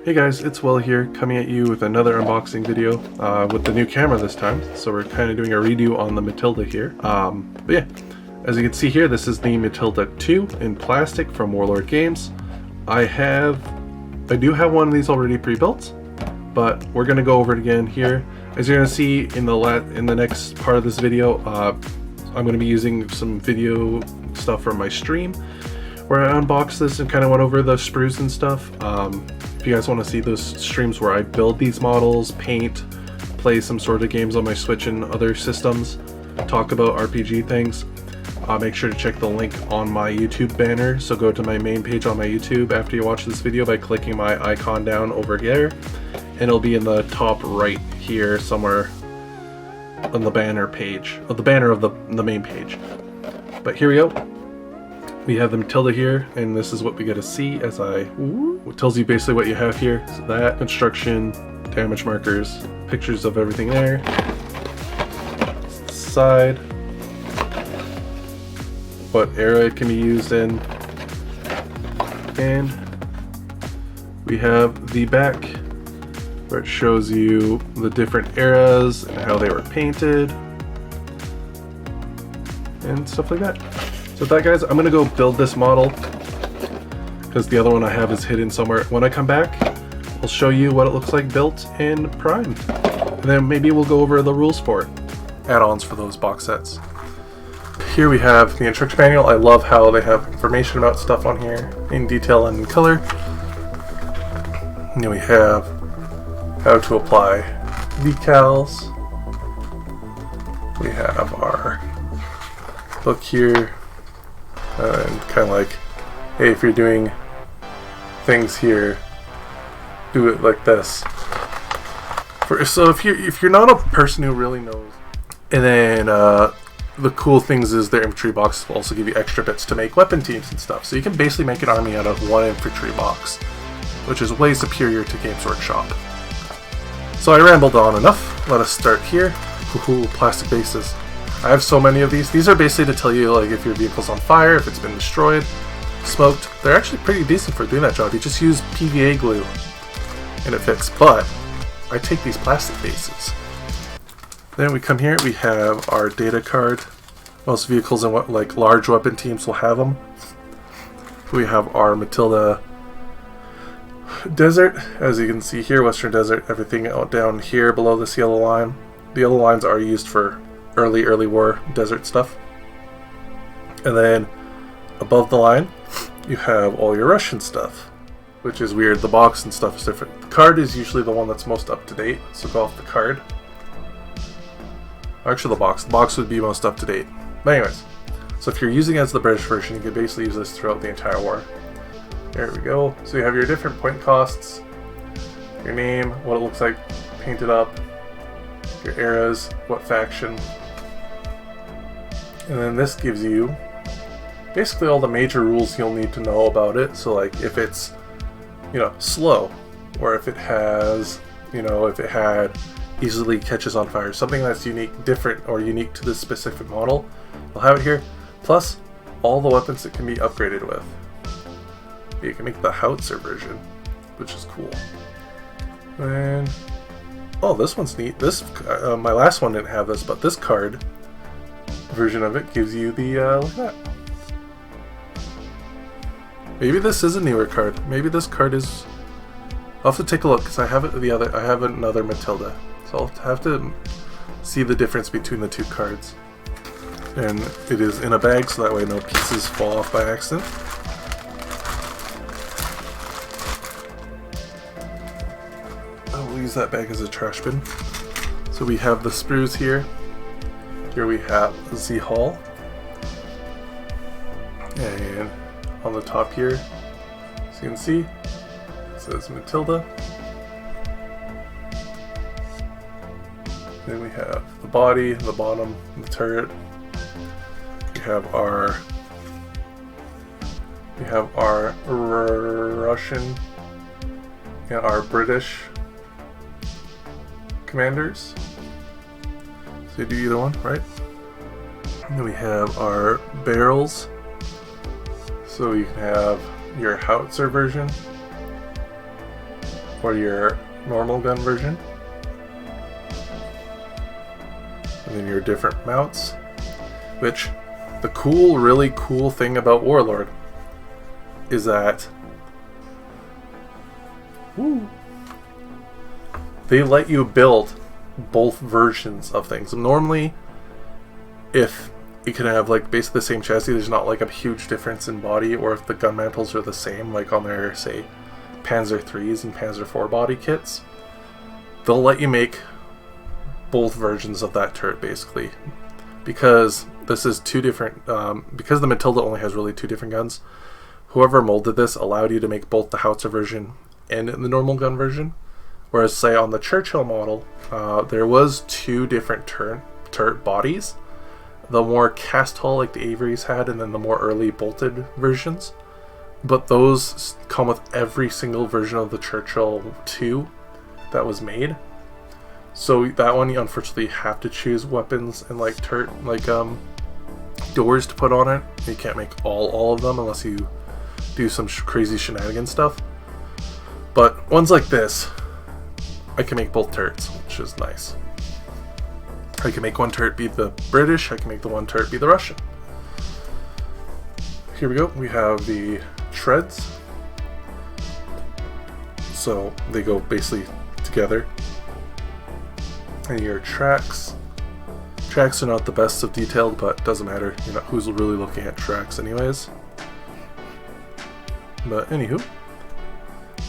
Hey guys, it's Will here, coming at you with another unboxing video with the new camera this time. So we're kind of doing a redo on the Matilda here. But yeah, as you can see here, this is the Matilda 2 in plastic from Warlord Games. I do have one of these already pre-built, but we're gonna go over it again here. As you're gonna see in the next part of this video, I'm gonna be using some video stuff from my stream where I unboxed this and kind of went over the sprues and stuff. If you guys want to see those streams where I build these models, paint, play some sort of games on my Switch and other systems, talk about RPG things, make sure to check the link on my YouTube banner. So go to my main page on my YouTube after you watch this video by clicking my icon down over here, and it'll be in the top right here somewhere on the banner page, of the banner of the main page. But here we go. We have the Matilda here, and this is what we get to see as it tells you basically what you have here. So that, construction, damage markers, pictures of everything there. Side, what era it can be used in, and we have the back where it shows you the different eras and how they were painted and stuff like that. So with that, guys, I'm gonna go build this model because the other one I have is hidden somewhere. When I come back, I'll show you what it looks like built and primed, and then maybe we'll go over the rules for it, add-ons for those box sets. Here we have the instruction manual. I love how they have information about stuff on here in detail and in color. And then we have how to apply decals. We have our book here. And kind of like, hey, if you're doing things here, do it like this. So if you're not a person who really knows, and then the cool things is their infantry boxes will also give you extra bits to make weapon teams and stuff. So you can basically make an army out of one infantry box, which is way superior to Games Workshop. So I rambled on enough. Let us start here. Ooh, plastic bases. I have so many of these. These are basically to tell you like if your vehicle's on fire, if it's been destroyed, smoked. They're actually pretty decent for doing that job. You just use PVA glue and it fits. But I take these plastic bases. Then we come here, we have our data card. Most vehicles and like large weapon teams will have them. We have our Matilda Desert. As you can see here, Western Desert, everything out down here below this yellow line. The yellow lines are used for early war desert stuff. And then above the line you have all your Russian stuff, which is weird. The box and stuff is different. The card is usually the one that's most up to date, so go off the card. Actually the box would be most up to date. But anyways, so if you're using it as the British version, you can basically use this throughout the entire war. There we go. So you have your different point costs, your name, what it looks like painted up, your eras, what faction. And then this gives you basically all the major rules you'll need to know about it. So like if it's, slow, or if it has, if it had easily catches on fire, something that's different or unique to this specific model, I'll have it here. Plus all the weapons that can be upgraded with. You can make the Howitzer version, which is cool. And oh, this one's neat. This my last one didn't have this, but this card version of it gives you the look at that. Maybe this is a newer card. Maybe this card is. I'll have to take a look because I have it. I have another Matilda, so I'll have to see the difference between the two cards. And it is in a bag, so that way no pieces fall off by accident. I will use that bag as a trash bin. So we have the sprues here. Here we have Z Hull, and on the top here, as you can see, it says Matilda. Then we have the body, the bottom, the turret. We have our Russian and our British commanders. So you do either one, right? And then we have our barrels. So you can have your Howitzer version, or your normal gun version. And then your different mounts, which the really cool thing about Warlord is that they let you build both versions of things. Normally, if you can have like basically the same chassis, there's not like a huge difference in body, or if the gun mantles are the same, like on their, say, Panzer IIIs and Panzer IV body kits, they'll let you make both versions of that turret basically, because this is two different, because the Matilda only has really two different guns. Whoever molded this allowed you to make both the Howitzer version and the normal gun version, whereas say on the Churchill model, there was two different turret bodies, the more cast hull like the Averys had, and then the more early bolted versions. But those come with every single version of the Churchill 2 that was made. So that one you unfortunately have to choose weapons and like doors to put on it. You can't make all of them unless you do some crazy shenanigan stuff. But ones like this, I can make both turrets, which is nice. I can make one turret be the British, I can make the one turret be the Russian. Here we go, we have the treads. So they go basically together. And your tracks. Tracks are not the best of detailed, but doesn't matter. You know who's really looking at tracks anyways. But anywho,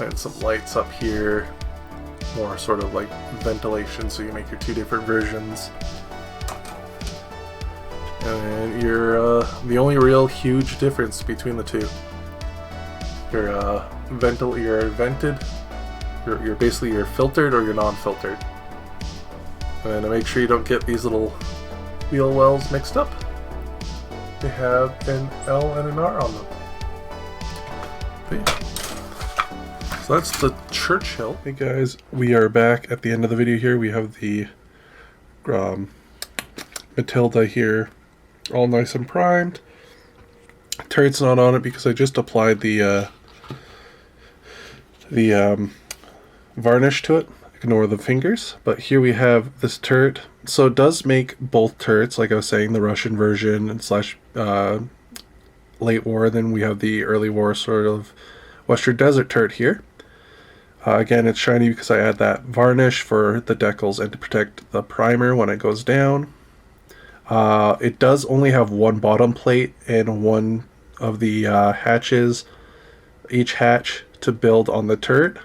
and some lights up here. More sort of like ventilation, so you make your two different versions. And your the only real huge difference between the two. You're basically you're filtered or you're non-filtered. And to make sure you don't get these little wheel wells mixed up, they have an L and an R on them. Okay. So that's the Churchill. Hey guys, we are back at the end of the video here. We have the Matilda here, all nice and primed. Turret's not on it because I just applied the varnish to it. Ignore the fingers. But here we have this turret. So it does make both turrets, like I was saying, the Russian version and slash late war. Then we have the early war sort of Western Desert turret here. Again, it's shiny because I add that varnish for the decals and to protect the primer when it goes down. It does only have one bottom plate and one of the hatches, each hatch, to build on the turret.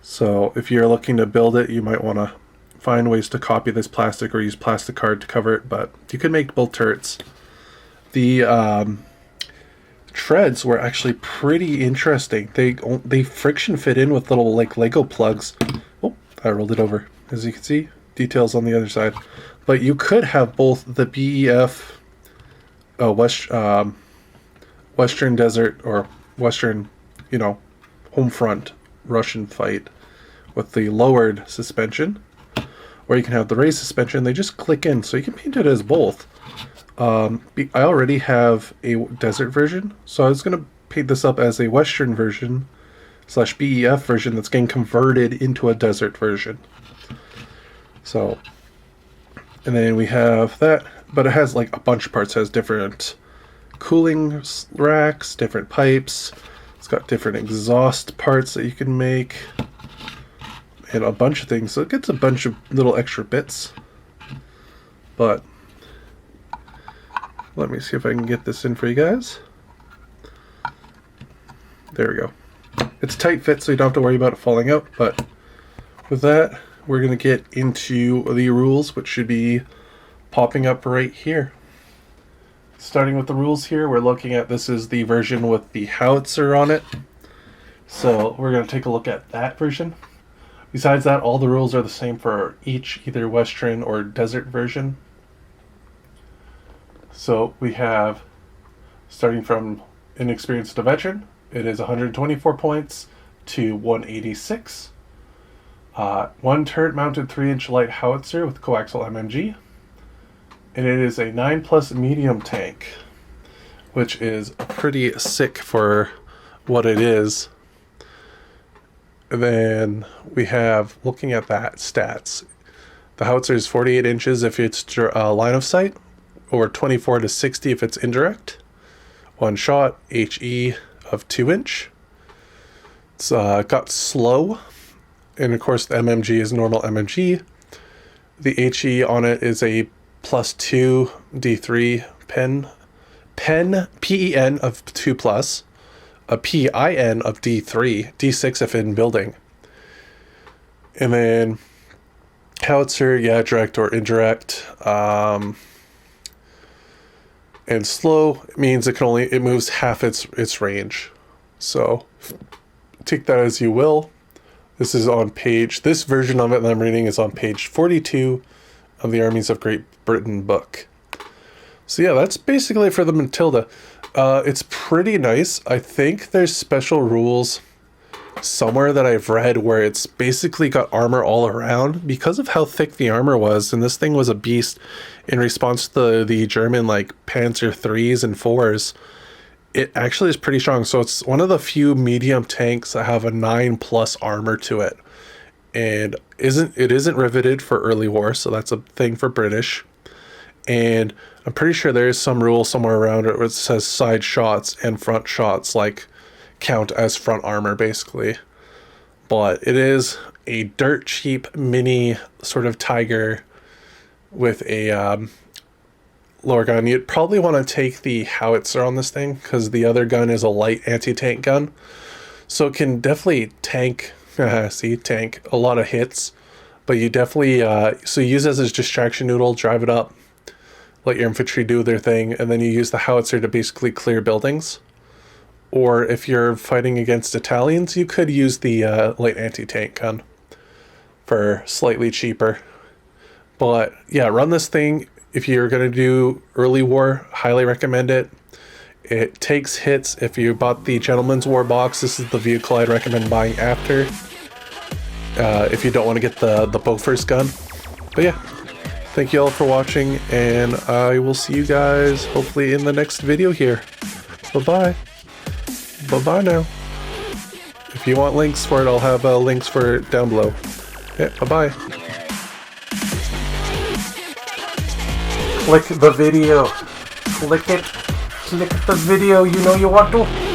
So if you're looking to build it, you might want to find ways to copy this plastic or use plastic card to cover it, but you can make both turrets. The treads were actually pretty interesting. They friction fit in with little like Lego plugs. Oh, I rolled it over. As you can see, details on the other side. But you could have both the BEF Western Desert or Western, home front Russian fight with the lowered suspension, or you can have the raised suspension. They just click in, so you can paint it as both. I already have a desert version, so I was going to paint this up as a Western version slash BEF version that's getting converted into a desert version. So, and then we have that, but it has like a bunch of parts. It has different cooling racks, different pipes. It's got different exhaust parts that you can make, and a bunch of things. So it gets a bunch of little extra bits. But let me see if I can get this in for you guys. There we go. It's tight fit, so you don't have to worry about it falling out. But with that, we're going to get into the rules, which should be popping up right here. Starting with the rules here, we're looking at, this is the version with the Howitzer on it. So we're going to take a look at that version. Besides that, all the rules are the same for each, either Western or Desert version. So we have, starting from inexperienced to veteran, it is 124 points to 186. One turret mounted 3-inch light howitzer with coaxial MMG. And it is a 9+ medium tank, which is pretty sick for what it is. And then we have, looking at that, stats. The Howitzer is 48 inches if it's line of sight, or 24 to 60 if it's indirect. One shot, HE of 2 inch. It's got slow, and of course the MMG is normal MMG. The HE on it is a +2 D3 pen PEN of 2+, a PIN of D3, D6 if in building. And then Howitzer, yeah, direct or indirect. And slow means it moves half its range. So take that as you will. This version of it that I'm reading is on page 42 of the Armies of Great Britain book. So yeah, that's basically for the Matilda. It's pretty nice. I think there's special rules somewhere that I've read where it's basically got armor all around because of how thick the armor was, and this thing was a beast in response to the German like Panzer 3s and 4s. It actually is pretty strong. So it's one of the few medium tanks that have a 9+ armor to it, and it isn't riveted for early war, so that's a thing for British. And I'm pretty sure there is some rule somewhere around it where it says side shots and front shots like count as front armor basically. But it is a dirt cheap mini sort of Tiger with a lower gun. You'd probably want to take the Howitzer on this thing because the other gun is a light anti-tank gun, so it can definitely tank tank a lot of hits. But you definitely so you use it as a distraction noodle, drive it up, let your infantry do their thing, and then you use the Howitzer to basically clear buildings. Or if you're fighting against Italians, you could use the light anti-tank gun for slightly cheaper. But yeah, run this thing if you're going to do early war. Highly recommend it. It takes hits. If you bought the Gentleman's War box, this is the vehicle I'd recommend buying after. If you don't want to get the Bofors gun. But yeah, thank you all for watching, and I will see you guys hopefully in the next video here. Bye-bye. Bye-bye now. If you want links for it, I'll have links for it down below. Yeah, bye-bye. Click the video. Click it. Click the video. You know you want to.